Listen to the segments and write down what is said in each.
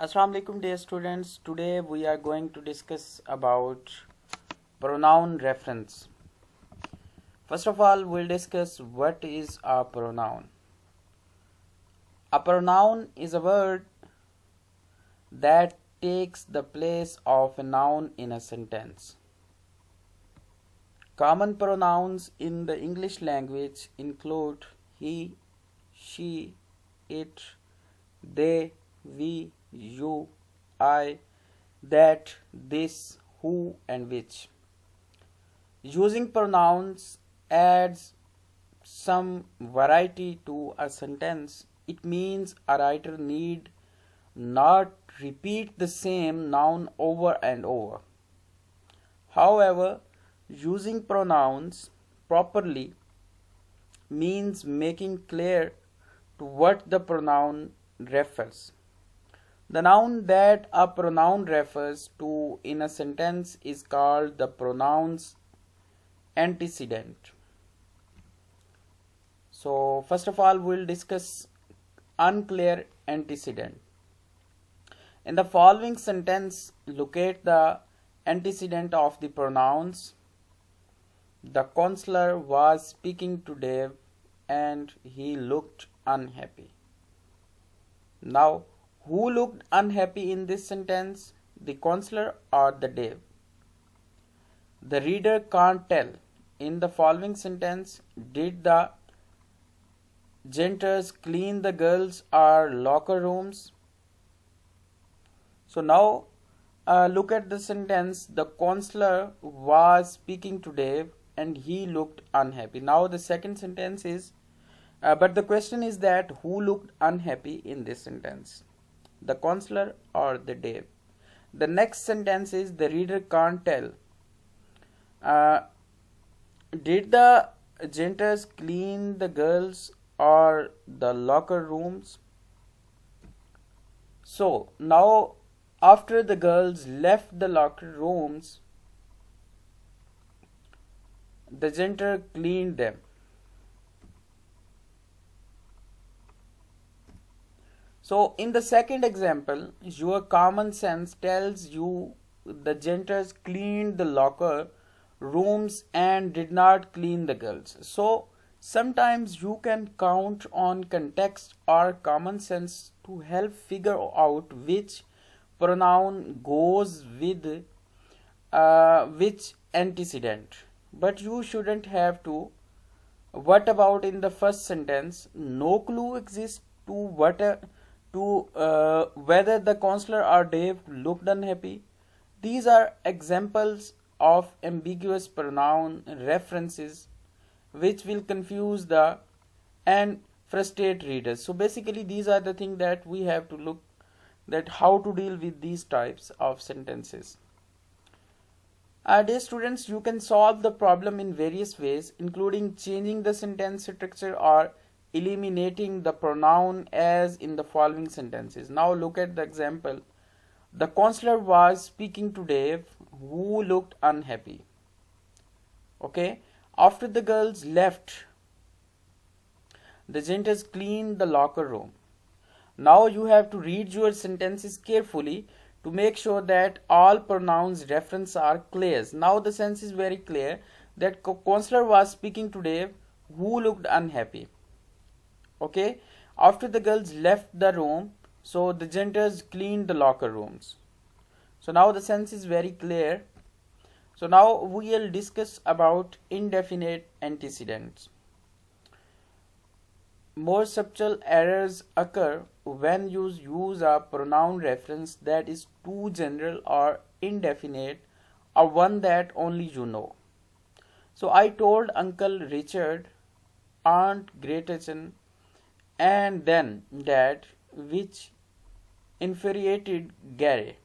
Assalamu alaikum dear students. Today we are going to discuss about pronoun reference. First of all, we'll discuss what is a pronoun. A pronoun is a word that takes the place of a noun in a sentence. Common pronouns in the English language include he, she, it, they, we, you, I, that, this, who, and which. Using pronouns adds some variety to a sentence. It means a writer need not repeat the same noun over and over. However, using pronouns properly means making clear to what the pronoun refers. The noun that a pronoun refers to in a sentence is called the pronoun's antecedent. So, first of all, we'll discuss unclear antecedent. In the following sentence, locate the antecedent of the pronouns. The counselor was speaking to Dave and he looked unhappy. Now, who looked unhappy in this sentence? The counselor or the Dave? The reader can't tell. In the following sentence, did the janitors clean the girls' or locker rooms? So now look at the sentence. The counselor was speaking to Dave and he looked unhappy. Now the second sentence is, but the question is that who looked unhappy in this sentence? The counselor or the Dave? The next sentence is the reader can't tell. Did the janitors clean the girls or the locker rooms? So now after the girls left the locker rooms, the janitor cleaned them. So in the second example, your common sense tells you the janitors cleaned the locker rooms and did not clean the girls. So sometimes you can count on context or common sense to help figure out which pronoun goes with which antecedent. But you shouldn't have to. What about in the first sentence? No clue exists to whether the counselor or Dave looked unhappy. These are examples of ambiguous pronoun references which will confuse and frustrate readers. So basically these are the things that we have to look that how to deal with these types of sentences. Dear students, you can solve the problem in various ways, including changing the sentence structure or eliminating the pronoun as in the following sentences. Now look at the example. The counselor was speaking to Dave, who looked unhappy. Okay. After the girls left, the janitors cleaned the locker room. Now you have to read your sentences carefully to make sure that all pronouns reference are clear. Now the sense is very clear that counselor was speaking to Dave, who looked unhappy. Okay. After the girls left the room, so the janitors cleaned the locker rooms. So now the sense is very clear. So now we will discuss about indefinite antecedents. More subtle errors occur when you use a pronoun reference that is too general or indefinite, or one that only you know. So I told Uncle Richard, Aunt Gretchen, and then Dad, which infuriated Gary.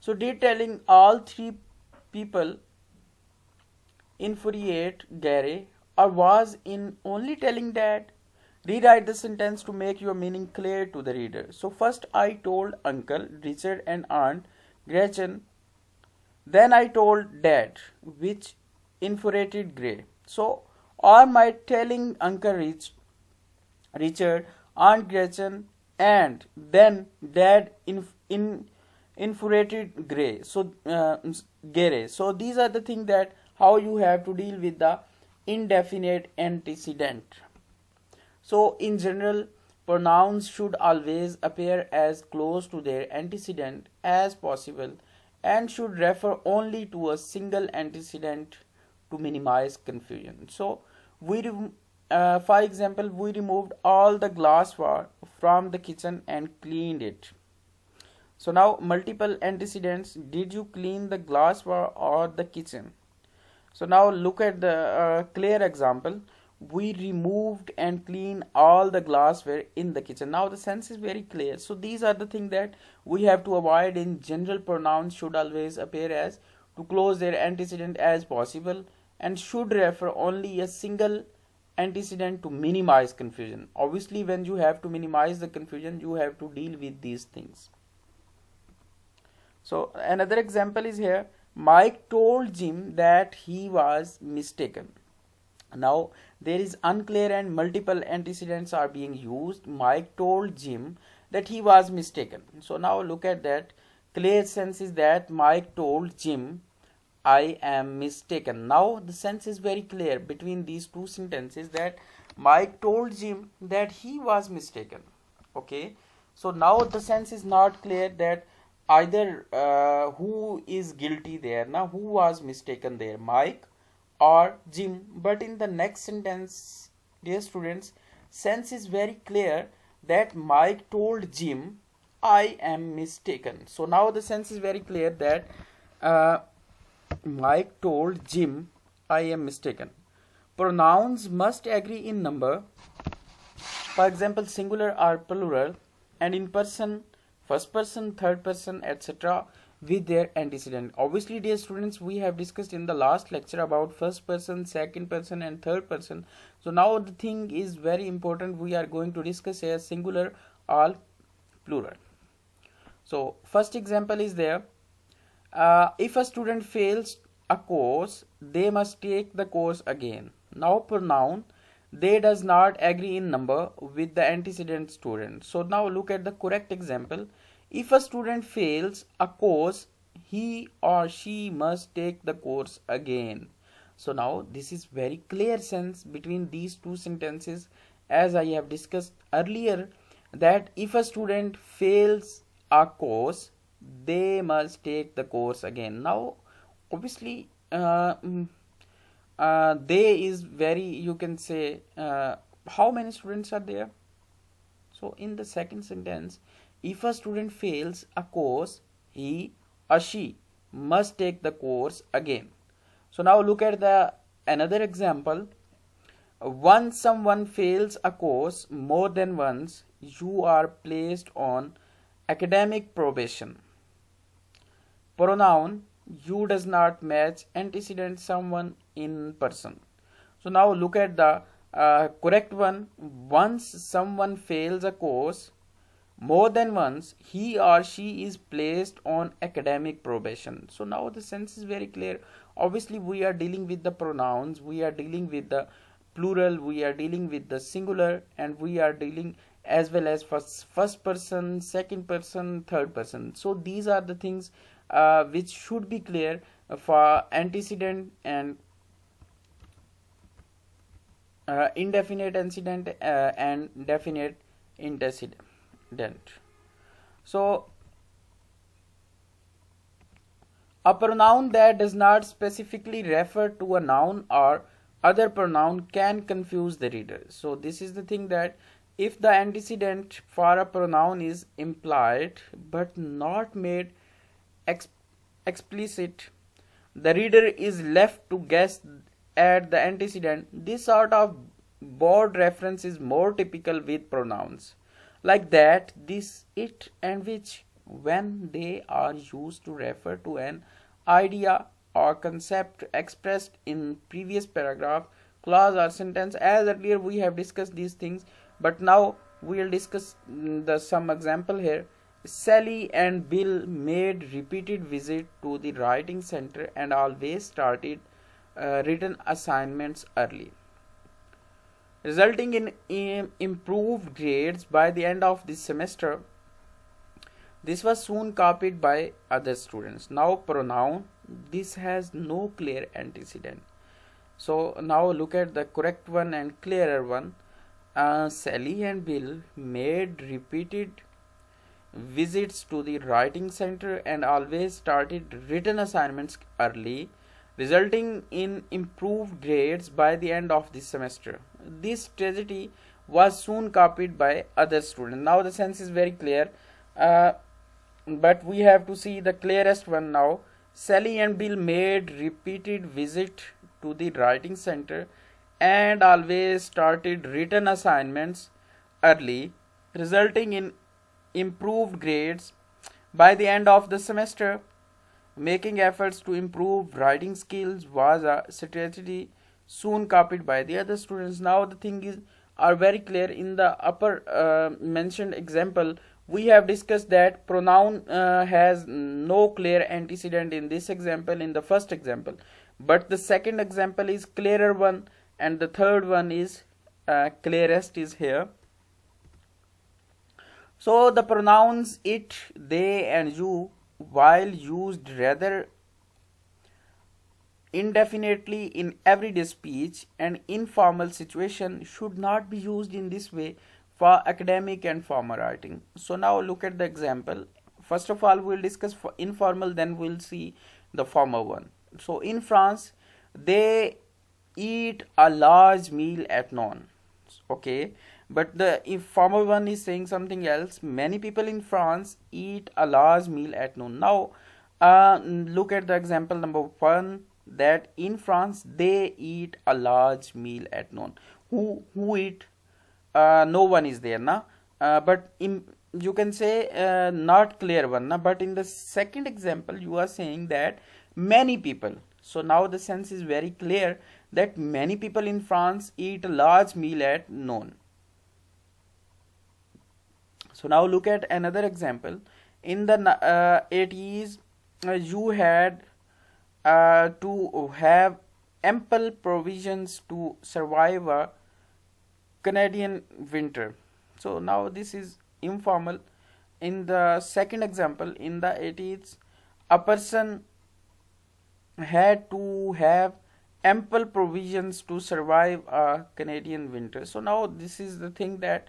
So did telling all three people infuriate Gary, or was in only telling Dad? Rewrite the sentence to make your meaning clear to the reader. So first I told Uncle Richard and Aunt Gretchen. Then I told Dad, which infuriated Gray. So or my telling Uncle Richard, Aunt Gretchen, and then dad in infuriated gray. So gray. So these are the things that how you have to deal with the indefinite antecedent. So in general, pronouns should always appear as close to their antecedent as possible and should refer only to a single antecedent to minimize confusion. So for example, we removed all the glassware from the kitchen and cleaned it. So now multiple antecedents. Did you clean the glassware or the kitchen? So now look at the clear example. We removed and cleaned all the glassware in the kitchen. Now the sense is very clear. So these are the things that we have to avoid. In general, pronouns should always appear as to close their antecedent as possible and should refer only a single antecedent to minimize confusion. Obviously, when you have to minimize the confusion, you have to deal with these things. So another example is here. Mike told Jim that he was mistaken. Now there is unclear and multiple antecedents are being used. Mike told Jim that he was mistaken. So now look at that. Clear sense is that Mike told Jim, I am mistaken. Now the sense is very clear between these two sentences that Mike told Jim that he was mistaken. Okay. So now the sense is not clear that either who is guilty there. Now who was mistaken there, Mike or Jim? But in the next sentence, dear students, sense is very clear that Mike told Jim, I am mistaken. So now the sense is very clear that Mike told Jim, I am mistaken. Pronouns must agree in number. For example, singular or plural, and in person, first person, third person, etc. with their antecedent. Obviously, dear students, we have discussed in the last lecture about first person, second person and third person. So now the thing is very important. We are going to discuss here singular or plural. So first example is there. If a student fails a course, they must take the course again. Now pronoun they does not agree in number with the antecedent student. So now look at the correct example. If a student fails a course, he or she must take the course again. So now this is very clear sense between these two sentences, as I have discussed earlier, that if a student fails a course, they must take the course again. Now obviously they is very, you can say, how many students are there? So in the second sentence, if a student fails a course, he or she must take the course again. So now look at the another example. Once someone fails a course more than once, you are placed on academic probation. Pronoun you does not match antecedent someone in person. So now look at the correct one. Once someone fails a course more than once, he or she is placed on academic probation. So now the sense is very clear. Obviously we are dealing with the pronouns, we are dealing with the plural, we are dealing with the singular, and we are dealing as well as first person, second person, third person. So these are the things which should be clear for antecedent and indefinite antecedent and definite antecedent. So a pronoun that does not specifically refer to a noun or other pronoun can confuse the reader. So this is the thing, that if the antecedent for a pronoun is implied but not made explicit, the reader is left to guess at the antecedent. This sort of board reference is more typical with pronouns like that, this, it and which, when they are used to refer to an idea or concept expressed in previous paragraph, clause or sentence. As earlier we have discussed these things, but now we will discuss some example here. Sally and Bill made repeated visit to the writing center and always started written assignments early. resulting in improved grades by the end of this semester. This was soon copied by other students. Now pronoun, this has no clear antecedent. So now look at the correct one and clearer one. Sally and Bill made repeated visits to the writing center and always started written assignments early, resulting in improved grades by the end of the semester. This tragedy was soon copied by other students. Now the sense is very clear, but we have to see the clearest one now. Sally and Bill made repeated visit to the writing center and always started written assignments early, resulting in improved grades by the end of the semester. Making efforts to improve writing skills was a strategy soon copied by the other students. Now the thing is are very clear. In the upper mentioned example, we have discussed that pronoun has no clear antecedent in this example, in the first example, but the second example is clearer one and the third one is clearest is here. So the pronouns it, they and you, while used rather indefinitely in everyday speech and informal situation, should not be used in this way for academic and formal writing. So now look at the example. First of all, we'll discuss for informal, then we'll see the formal one. So in France, they eat a large meal at noon. Okay, but the informal one is saying something else. Many people in France eat a large meal at noon. Now look at the example number 1, that in France they eat a large meal at noon. Who eat? No one is there, na. But you can say not clear one, na. But in the second example you are saying that many people. So now the sense is very clear that many people in France eat a large meal at noon. So now look at another example. In the 80s, you had to have ample provisions to survive a Canadian winter. So now this is informal. In the second example, in the 80s, a person had to have ample provisions to survive a Canadian winter. So now this is the thing that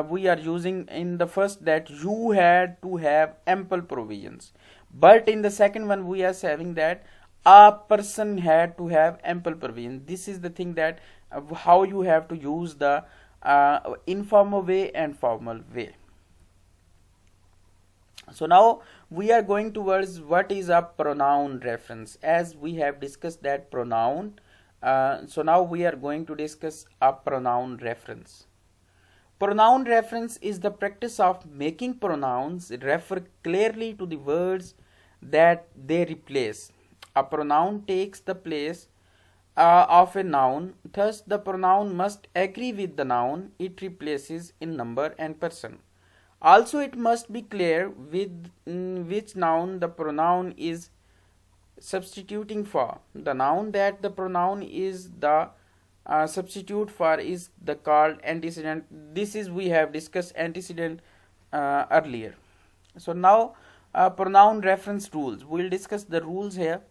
we are using in the first, that you had to have ample provisions, but in the second one we are saying that a person had to have ample provision. This is the thing that how you have to use the informal way and formal way. So now we are going towards what is a pronoun reference, as we have discussed that pronoun. So now we are going to discuss a pronoun reference. Pronoun reference is the practice of making pronouns refer clearly to the words that they replace. A pronoun takes the place of a noun, thus the pronoun must agree with the noun it replaces in number and person. Also, it must be clear with which noun the pronoun is substituting for. The noun that the pronoun is the substitute for is the called antecedent. This is, we have discussed antecedent earlier. So now pronoun reference rules. We'll discuss the rules here.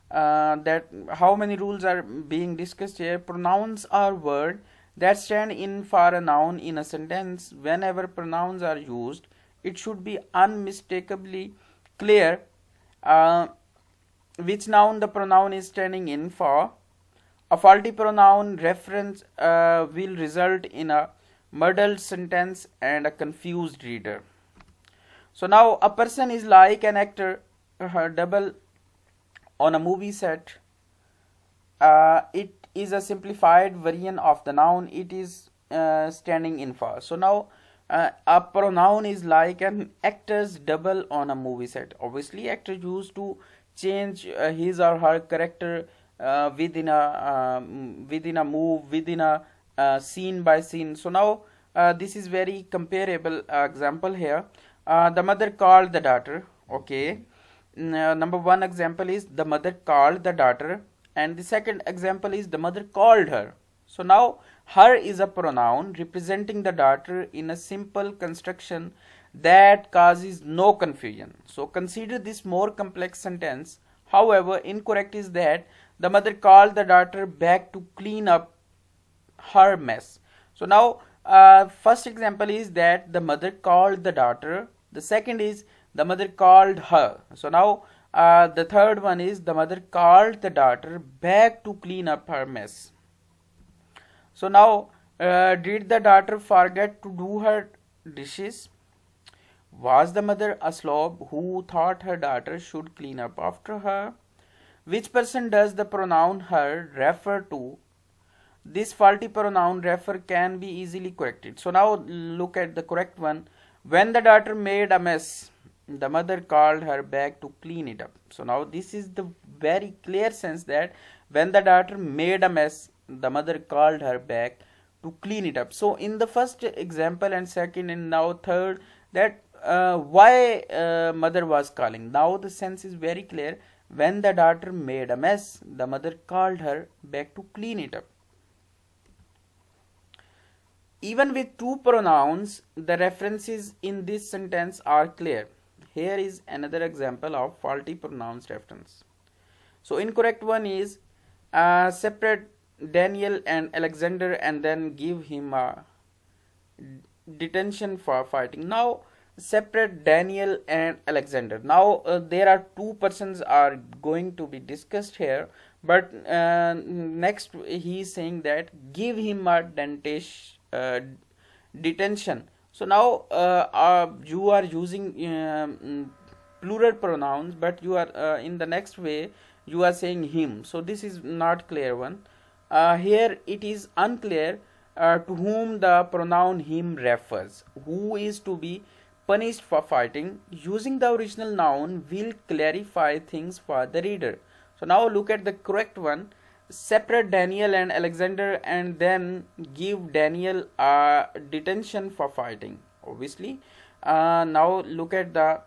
That how many rules are being discussed here. Pronouns are words that stand in for a noun in a sentence. Whenever pronouns are used, it should be unmistakably clear which noun the pronoun is standing in for. A faulty pronoun reference will result in a muddled sentence and a confused reader. So now a person is like an actor, double on a movie set. It is a simplified variant of the noun it is standing in for. So now a pronoun is like an actor's double on a movie set. Obviously, actor used to change his or her character within a move, within a scene by scene. So now this is very comparable example here. The mother called the daughter. Okay, number one example is the mother called the daughter, and the second example is the mother called her. So now Her is a pronoun representing the daughter in a simple construction that causes no confusion. So consider this more complex sentence. However, incorrect is that the mother called the daughter back to clean up her mess. So now first example is that the mother called the daughter. The second is the mother called her. So now the third one is the mother called the daughter back to clean up her mess. So now did the daughter forget to do her dishes? Was the mother a slob who thought her daughter should clean up after her? Which person does the pronoun her refer to? This faulty pronoun refer can be easily corrected. So now look at the correct one. When the daughter made a mess, the mother called her back to clean it up. So now this is the very clear sense that when the daughter made a mess, the mother called her back to clean it up. So in the first example and second and now third, that why mother was calling. Now the sense is very clear. When the daughter made a mess, the mother called her back to clean it up. Even with two pronouns, the references in this sentence are clear. Here is another example of faulty pronouns reference. So incorrect one is separate Daniel and Alexander and then give him a detention for fighting. Now separate Daniel and Alexander. Now there are two persons are going to be discussed here, but next he is saying that give him a detention. So now you are using plural pronouns, but you are in the next way you are saying him. So this is not clear one. Here it is unclear to whom the pronoun him refers. Who is to be punished for fighting? Using the original noun will clarify things for the reader. So now look at the correct one. Separate Daniel and Alexander and then give Daniel a detention for fighting. Obviously, now look at the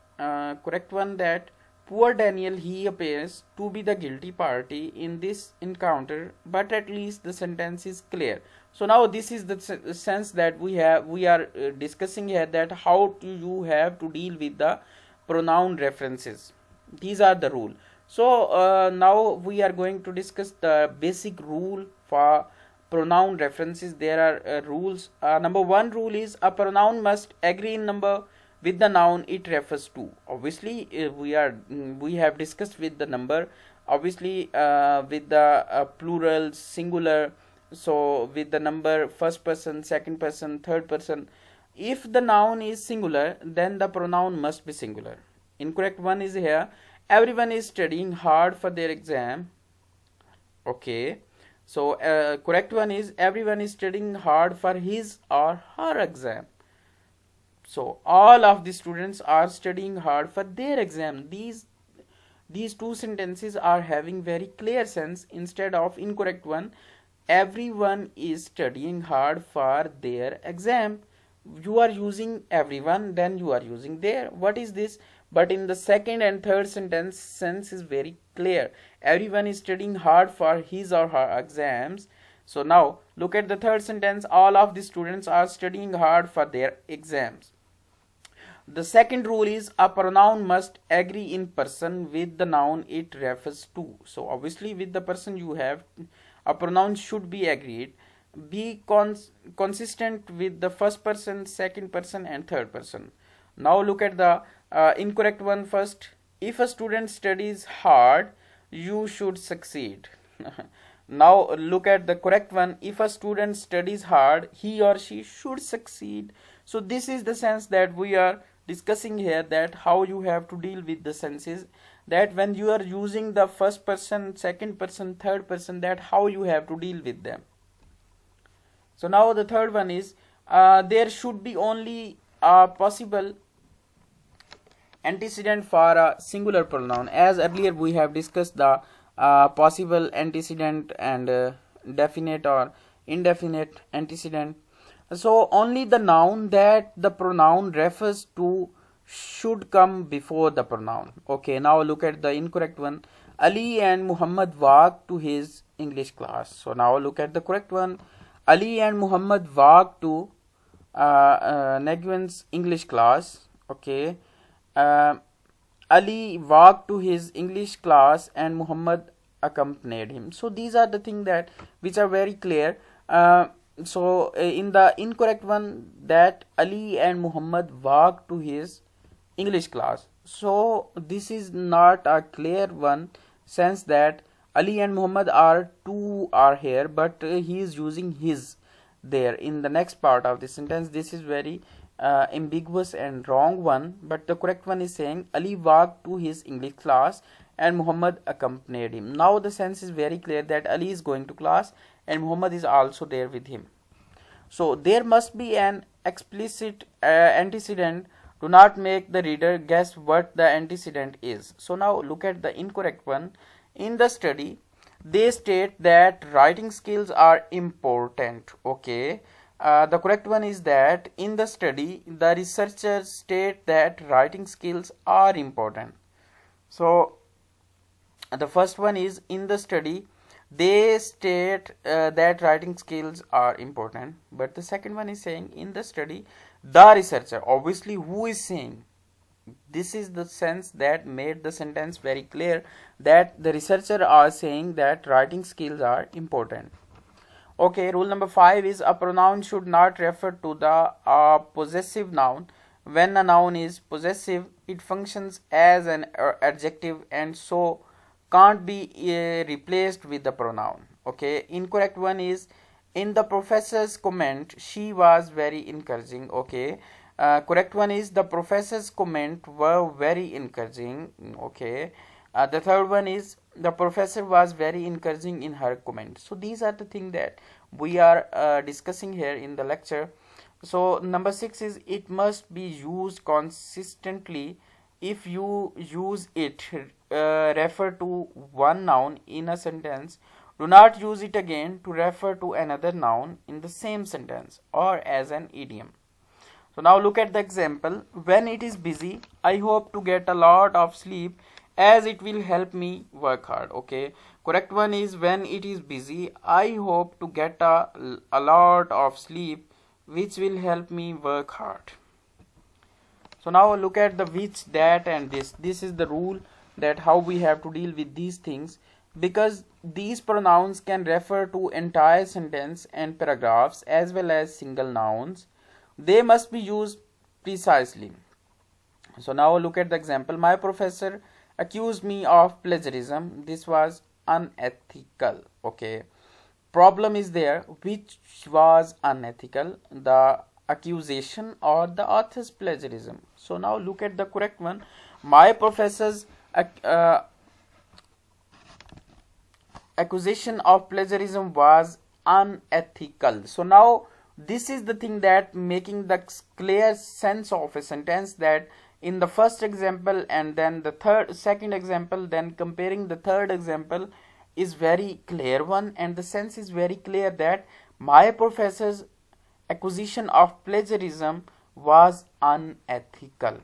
correct one, that poor Daniel, he appears to be the guilty party in this encounter, but at least the sentence is clear. So now this is the sense that we are discussing here, that how you have to deal with the pronoun references. These are the rule. So now we are going to discuss the basic rule for pronoun references. There are rules. Number one rule is a pronoun must agree in number with the noun it refers to. Obviously we have discussed with the number, obviously with the plural, singular, so with the number first person, second person, third person. If the noun is singular, then the pronoun must be singular. Incorrect one is here. Everyone is studying hard for their exam. Okay, so correct one is everyone is studying hard for his or her exam. So all of the students are studying hard for their exam. These two sentences are having very clear sense. Instead of incorrect one, everyone is studying hard for their exam. You are using everyone, then you are using their. What is this? But in the second and third sentence, sense is very clear. Everyone is studying hard for his or her exams. So now look at the third sentence. All of the students are studying hard for their exams. The second rule is a pronoun must agree in person with the noun it refers to. So obviously with the person you have, a pronoun should be agreed. Be consistent with the first person, second person and third person. Now look at the incorrect one first. If a student studies hard, you should succeed. Now look at the correct one. If a student studies hard, he or she should succeed. So this is the sense that we are discussing here, that how you have to deal with the senses, that when you are using the first person, second person, third person, that how you have to deal with them. So now the third one is there should be only a possible antecedent for a singular pronoun. As earlier we have discussed the possible antecedent and definite or indefinite antecedent. So only the noun that the pronoun refers to should come before the pronoun. Okay, now look at the incorrect one. Ali and Muhammad walked to his English class. So now look at the correct one. Ali and Muhammad walked to Naguan's English class. Okay. Uh, Ali walked to his English class and Muhammad accompanied him. So these are the things that which are very clear. In the incorrect one, that Ali and Muhammad walked to his English class. So this is not a clear one, sense that Ali and Muhammad are two are here, but he is using his there in the next part of the sentence. This is very ambiguous and wrong one, but the correct one is saying Ali walked to his English class and Muhammad accompanied him. Now the sense is very clear that Ali is going to class and Muhammad is also there with him. So there must be an explicit antecedent. Do not make the reader guess what the antecedent is. So now look at the incorrect one. In the study, they state that writing skills are important. Okay. The correct one is that in the study, the researchers state that writing skills are important. So the first one is in the study, they state that writing skills are important, but the second one is saying in the study, the researcher. Obviously, who is saying? This is the sense that made the sentence very clear that the researcher are saying that writing skills are important. Okay, rule number 5 is a pronoun should not refer to the possessive noun. When a noun is possessive, it functions as an adjective and so can't be replaced with the pronoun. Okay, incorrect one is in the professor's comment, she was very encouraging. Okay, correct one is the professor's comment were very encouraging. Okay, the third one is the professor was very encouraging in her comment. So these are the things that we are discussing here in the lecture. So number 6 is it must be used consistently. If you use it refer to one noun in a sentence, do not use it again to refer to another noun in the same sentence or as an idiom. So now look at the example. When it is busy, I hope to get a lot of sleep as it will help me work hard. Okay, correct one is when it is busy, I hope to get a lot of sleep which will help me work hard. So now look at the which, that and this. This is the rule that how we have to deal with these things, because these pronouns can refer to entire sentence and paragraphs as well as single nouns. They must be used precisely. So now look at the example. My professor accused me of plagiarism. This was unethical. Okay, problem is there, which was unethical, the accusation or the author's plagiarism. So now look at the correct one. My professor's accusation of plagiarism was unethical. So now this is the thing that making the clear sense of a sentence, that in the first example and then the second example, then comparing the third example is very clear one, and the sense is very clear that my professor's accusation of plagiarism was unethical.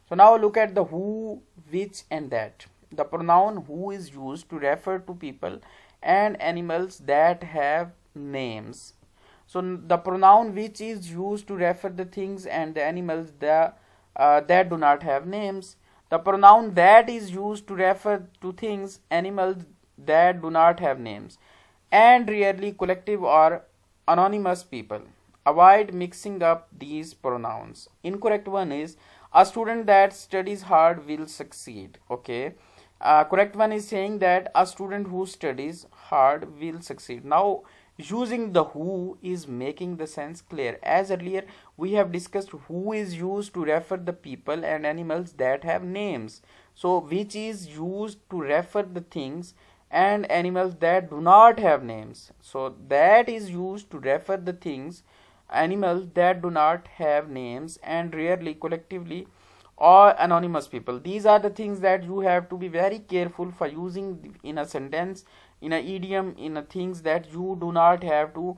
So now look at the who, which and that. The pronoun who is used to refer to people and animals that have names. So the pronoun which is used to refer the things and the animals that do not have names. The pronoun that is used to refer to things, animals that do not have names, and rarely collective or anonymous people. Avoid mixing up these pronouns. Incorrect one is a student that studies hard will succeed. Okay, correct one is saying that a student who studies hard will succeed. Now using the who is making the sense clear. As earlier we have discussed, who is used to refer the people and animals that have names. So which is used to refer the things and animals that do not have names. So that is used to refer the things, animals that do not have names, and rarely collectively or anonymous people. These are the things that you have to be very careful for using in a sentence, in a idiom, in a things that you do not have to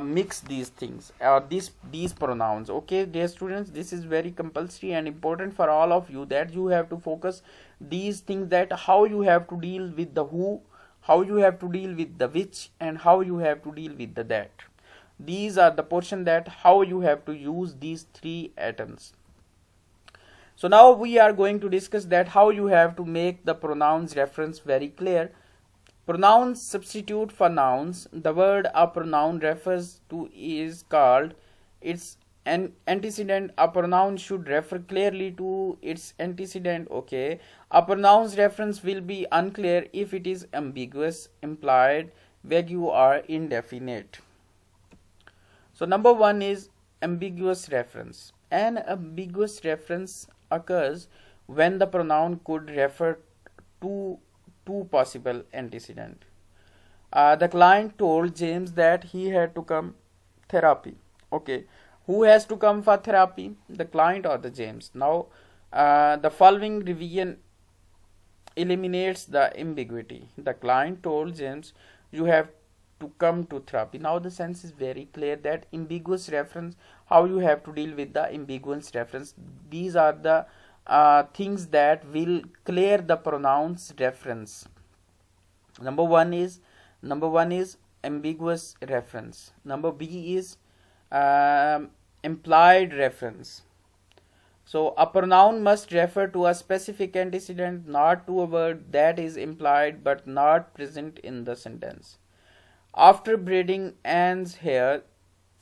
mix these things or these pronouns. Okay, dear students, this is very compulsory and important for all of you, that you have to focus these things, that how you have to deal with the who, how you have to deal with the which, and how you have to deal with the that. These are the portion that how you have to use these three atoms. So now we are going to discuss that how you have to make the pronouns reference very clear. Pronouns substitute for nouns. The word a pronoun refers to is called its antecedent. A pronoun should refer clearly to its antecedent. Okay. A pronoun's reference will be unclear if it is ambiguous, implied, vague, or indefinite. So number one is ambiguous reference. An ambiguous reference occurs when the pronoun could refer to two possible antecedent. The client told James that he had to come therapy. Okay, who has to come for therapy? The client or the James? Now, the following revision eliminates the ambiguity. The client told James, you have to come to therapy. Now the sense is very clear that ambiguous reference, how you have to deal with the ambiguous reference. These are the things that will clear the pronouns reference. Number one is ambiguous reference. Number B is implied reference. So a pronoun must refer to a specific antecedent, not to a word that is implied but not present in the sentence. After braiding Anne's hair,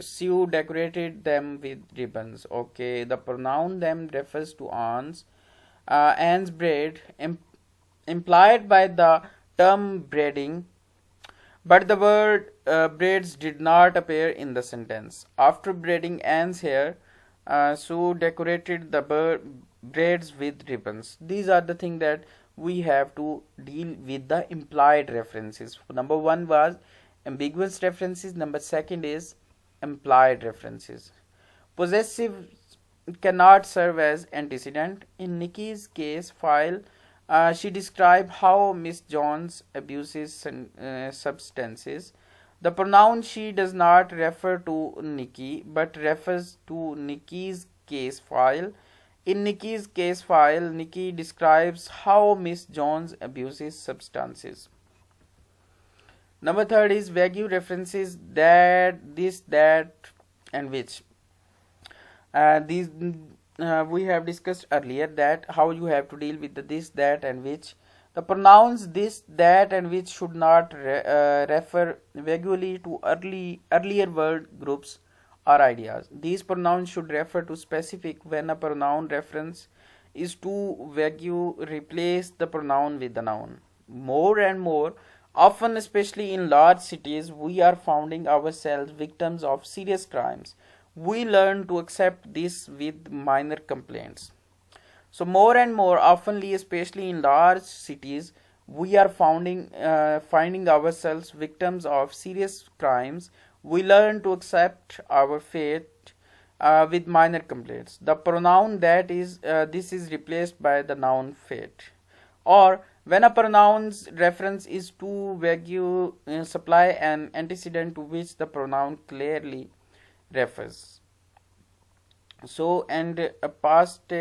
Sue decorated them with ribbons. Okay, the pronoun them refers to Anne's braid, implied by the term braiding, but the word braids did not appear in the sentence. After braiding Anne's hair, Sue decorated the braids with ribbons. These are the things that we have to deal with the implied references. Number one was ambiguous references. Number second is implied references. Possessive cannot serve as antecedent. In Nikki's case file, she described how Miss Jones abuses substances. The pronoun she does not refer to Nikki but refers to Nikki's case file. In Nikki's case file, Nikki describes how Miss Jones abuses substances. Number third is vague references, that, this, that, and which. These we have discussed earlier that how you have to deal with the this, that, and which. The pronouns this, that, and which should not refer vaguely to earlier word groups or ideas. These pronouns should refer to specific. When a pronoun reference is too vague, replace the pronoun with the noun. More and more often, especially in large cities, we are finding ourselves victims of serious crimes. We learn to accept this with minor complaints. So more and more oftenly, especially in large cities, we are finding ourselves victims of serious crimes. We learn to accept our fate with minor complaints. The pronoun that is this is replaced by the noun fate. Or when a pronoun's reference is too vague, supply an antecedent to which the pronoun clearly refers. So, and past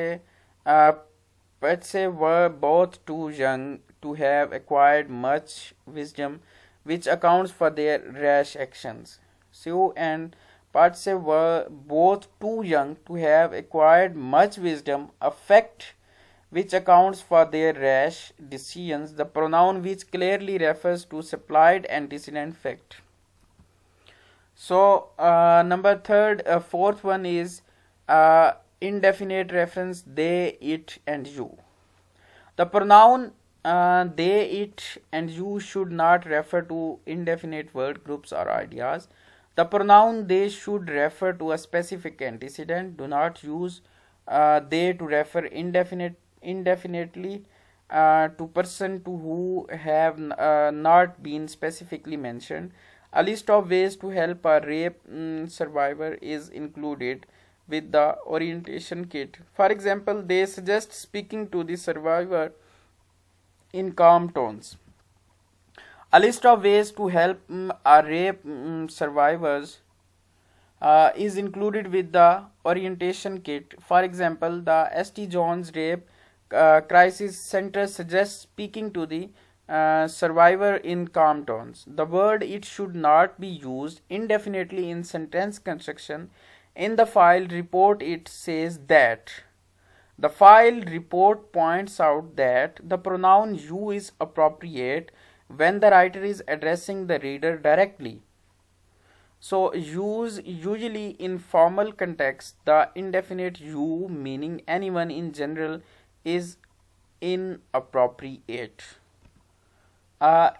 let's say were both too young to have acquired much wisdom, which accounts for their rash actions. So and Patse were both too young to have acquired much wisdom, affect, which accounts for their rash decisions. The pronoun which clearly refers to supplied antecedent fact. So fourth one is indefinite reference, they, it, and you. The pronoun they, it, and you should not refer to indefinite word groups or ideas. The pronoun they should refer to a specific antecedent. Do not use they to refer indefinitely to person to who have not been specifically mentioned. A list of ways to help a rape survivor is included with the orientation kit. For example, they suggest speaking to the survivor in calm tones. A list of ways to help a rape survivors is included with the orientation kit. For example, the St. John's Rape Crisis Center suggests speaking to the survivor in calm tones. The word it should not be used indefinitely in sentence construction. In the file report, it says that. The file report points out that the pronoun you is appropriate when the writer is addressing the reader directly. So use usually in formal context. The indefinite you, meaning anyone in general, is inappropriate.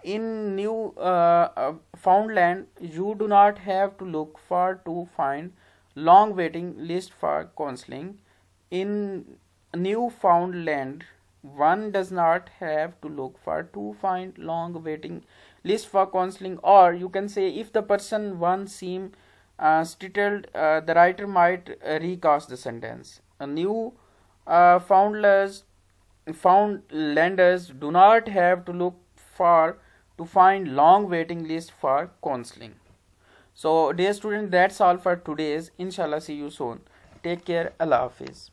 In New Foundland, you do not have to look far to find long waiting list for counseling. In Newfoundland, one does not have to look far to find long waiting list for counseling. Or you can say, if the person one seem startled, the writer might recast the sentence. New foundlers Foundlanders do not have to look far to find long waiting list for counseling. So dear students, that's all for today's. Inshallah, see you soon. Take care. Allah Hafiz.